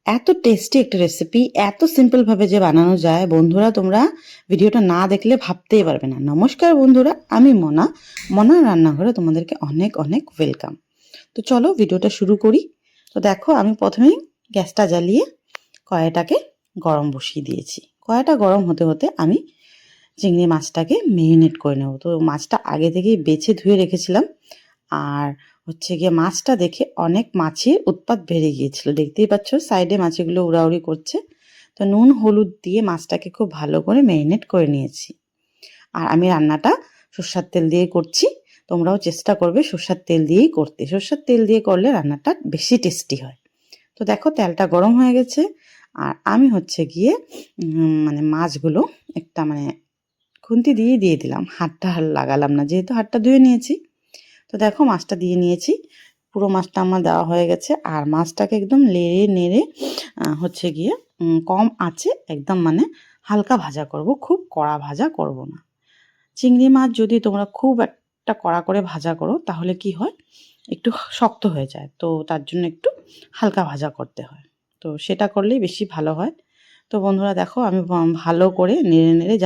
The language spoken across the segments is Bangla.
এত টেস্টি একটা রেসিপি, এত সিম্পল ভাবে যে বানানো যায় বন্ধুরা, তোমরা ভিডিওটা না দেখলে ভাবতেই পারবে না। নমস্কার বন্ধুরা, আমি মনা রান্নাঘরে তোমাদেরকে অনেক অনেক ওয়েলকাম। তো চলো ভিডিওটা শুরু করি। তো দেখো, আমি প্রথমেই গ্যাসটা জ্বালিয়ে কড়াইটাকে গরম বসিয়ে দিয়েছি। কড়াইটা গরম হতে হতে আমি চিংড়ি মাছটাকে মেরিনেট করে নেব। তো মাছটা আগে থেকেই বেছে ধুয়ে রেখেছিলাম। আর হচ্ছে গিয়ে মাছটা দেখে অনেক মাছের উৎপাত বেড়ে গিয়েছিল, দেখতেই পাচ্ছ সাইডে মাছগুলো উড়াউড়ি করছে। তো নুন হলুদ দিয়ে মাছটাকে খুব ভালো করে ম্যারিনেট করে নিয়েছি। আর আমি রান্নাটা সর্ষের তেল দিয়ে করছি। তোমরাও চেষ্টা করবে সর্ষের তেল দিয়েই করতে। সর্ষের তেল দিয়ে করলে রান্নাটা বেশি টেস্টি হয়। তো দেখো তেলটা গরম হয়ে গেছে। আর আমি হচ্ছে গিয়ে মানে মাছগুলো একটা মানে খুন্তি দিয়ে দিলাম, হাতটা লাগালাম না, যেহেতু হাতটা ধুয়ে নিয়েছি। তো দেখো মাছটা দিয়ে নিয়েছি, পুরো মাছটা আমার দেওয়া হয়ে গেছে। আর মাছটাকে একদম লেড়ে নেড়ে হচ্ছে গিয়ে কম আঁচে একদম মানে হালকা ভাজা করব, খুব কড়া ভাজা করব না। চিংড়ি মাছ যদি তোমরা খুব একটা কড়া করে ভাজা করো তাহলে কি হয়, একটু শক্ত হয়ে যায়। তো তার জন্য একটু হালকা ভাজা করতে হয়। তো সেটা করলেই বেশি ভালো হয়। তো বন্ধুরা দেখো, আমি ভালো করে নেড়ে নেড়ে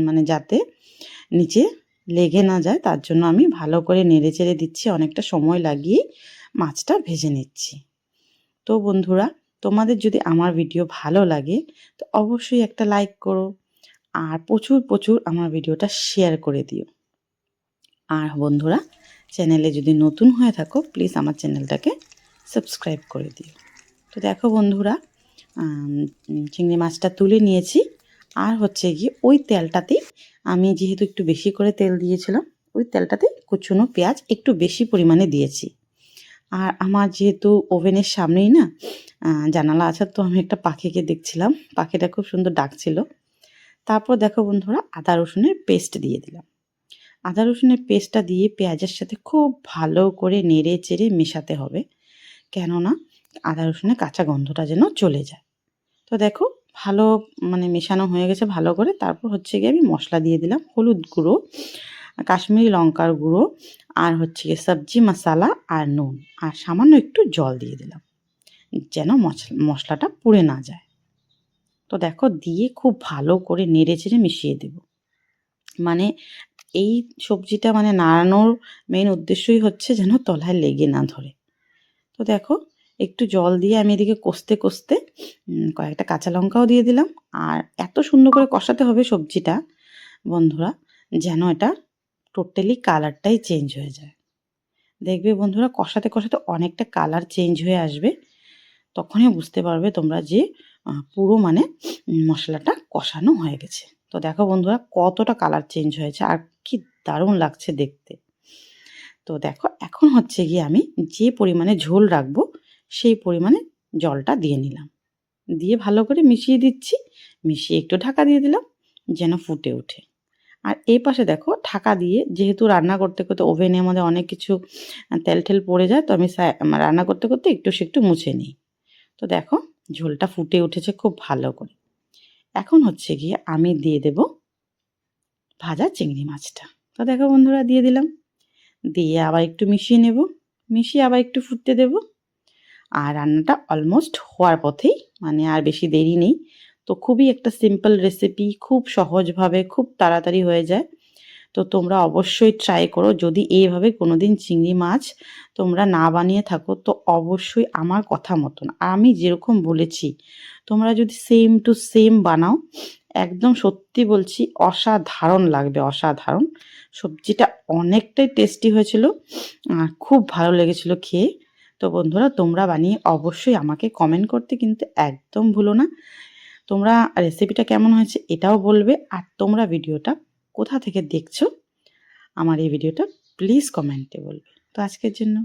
মানে যাতে নিচে লেগে না যায় তার জন্য আমি ভালো করে নেড়ে চেড়ে দিচ্ছি, অনেকটা সময় লাগিয়ে মাছটা ভেজে নিচ্ছি। তো বন্ধুরা, তোমাদের যদি আমার ভিডিও ভালো লাগে তো অবশ্যই একটা লাইক করো, আর প্রচুর প্রচুর আমার ভিডিওটা শেয়ার করে দিও। আর বন্ধুরা, চ্যানেলে যদি নতুন হয়ে থাকো প্লিজ আমার চ্যানেলটাকে সাবস্ক্রাইব করে দিও। তো দেখো বন্ধুরা, চিংড়ি মাছটা তুলে নিয়েছি। আর হচ্ছে গিয়ে ওই তেলটাতেই আমি যেহেতু একটু বেশি করে তেল দিয়েছিলাম, ওই তেলটাতে কুচনো পেঁয়াজ একটু বেশি পরিমাণে দিয়েছি। আর আমার যেহেতু ওভেনের সামনেই না জানালা আছে, তো আমি একটা পাখিকে দেখছিলাম, পাখিটা খুব সুন্দর ডাকছিল। তারপর দেখো বন্ধুরা, আদা রসুনের পেস্ট দিয়ে দিলাম। আদা রসুনের পেস্টটা দিয়ে পেঁয়াজের সাথে খুব ভালো করে নেড়ে চেড়ে মেশাতে হবে, কেননা আদা রসুনের কাঁচা গন্ধটা যেন চলে যায়। তো দেখো ভালো মানে মেশানো হয়ে গেছে ভালো করে। তারপর হচ্ছে গিয়ে আমি মশলা দিয়ে দিলাম, হলুদ গুঁড়ো, কাশ্মীরি লঙ্কার গুঁড়ো, আর হচ্ছে গিয়ে সবজি মশলা, আর নুন, আর সামান্য একটু জল দিয়ে দিলাম, যেন মশলাটা পুড়ে না যায়। তো দেখো দিয়ে খুব ভালো করে নেড়ে চেড়ে মিশিয়ে দেব। মানে এই সবজিটা মানে নাড়ানোর মেইন উদ্দেশ্যই হচ্ছে যেন তলায় লেগে না ধরে। তো দেখো একটু জল দিয়ে আমি এদিকে কষতে কষতে কয়েকটা কাঁচা লঙ্কাও দিয়ে দিলাম। আর এত সুন্দর করে কষাতে হবে সবজিটা বন্ধুরা, যেন এটা টোটালি কালারটাই চেঞ্জ হয়ে যায়। দেখবে বন্ধুরা, কষাতে কষাতে অনেকটা কালার চেঞ্জ হয়ে আসবে, তখনই বুঝতে পারবে তোমরা যে পুরো মানে মশলাটা কষানো হয়ে গেছে। তো দেখো বন্ধুরা কতটা কালার চেঞ্জ হয়েছে, আর কি দারুণ লাগছে দেখতে। তো দেখো এখন হচ্ছে গিয়ে আমি যে পরিমাণে ঝোল রাখবো সেই পরিমাণে জলটা দিয়ে নিলাম, দিয়ে ভালো করে মিশিয়ে দিচ্ছি। মিশিয়ে একটু ঢাকা দিয়ে দিলাম যেন ফুটে ওঠে। আর এই পাশে দেখো ঢাকা দিয়ে, যেহেতু রান্না করতে করতে ওভেনের মধ্যে অনেক কিছু তেল ঠেল পড়ে যায়, তো আমি রান্না করতে করতে একটু সেটু মুছে নিই। তো দেখো ঝোলটা ফুটে উঠেছে খুব ভালো করে। এখন হচ্ছে গিয়ে আমি দিয়ে দেব ভাজা চিংড়ি মাছটা। তো দেখো বন্ধুরা দিয়ে দিলাম, দিয়ে আবার একটু মিশিয়ে নেব, মিশিয়ে আবার একটু ফুটতে দেব। আর রান্নাটা অলমোস্ট হওয়ার পথেই, মানে আর বেশি দেরি নেই। তো খুবই একটা সিম্পল রেসিপি, খুব সহজভাবে খুব তাড়াতাড়ি হয়ে যায়। তো তোমরা অবশ্যই ট্রাই করো। যদি এইভাবে কোনোদিন চিংড়ি মাছ তোমরা না বানিয়ে থাকো তো অবশ্যই আমার কথা মতন আমি যেরকম বলেছি তোমরা যদি সেম টু সেম বানাও, একদম সত্যি বলছি অসাধারণ লাগবে, অসাধারণ। সবজিটা অনেকটাই টেস্টি হয়েছিল, খুব ভালো লেগেছিল খেয়ে। তো বন্ধুরা তোমরা বানিয়ে অবশ্যই আমাকে কমেন্ট করতে কিন্তু একদম ভুলো না। তোমরা রেসিপিটা কেমন হয়েছে এটাও বলবে, আর তোমরা ভিডিওটা কোথা থেকে দেখছো আমার এই ভিডিওটা প্লিজ কমেন্টে বলবে। তো আজকের জন্য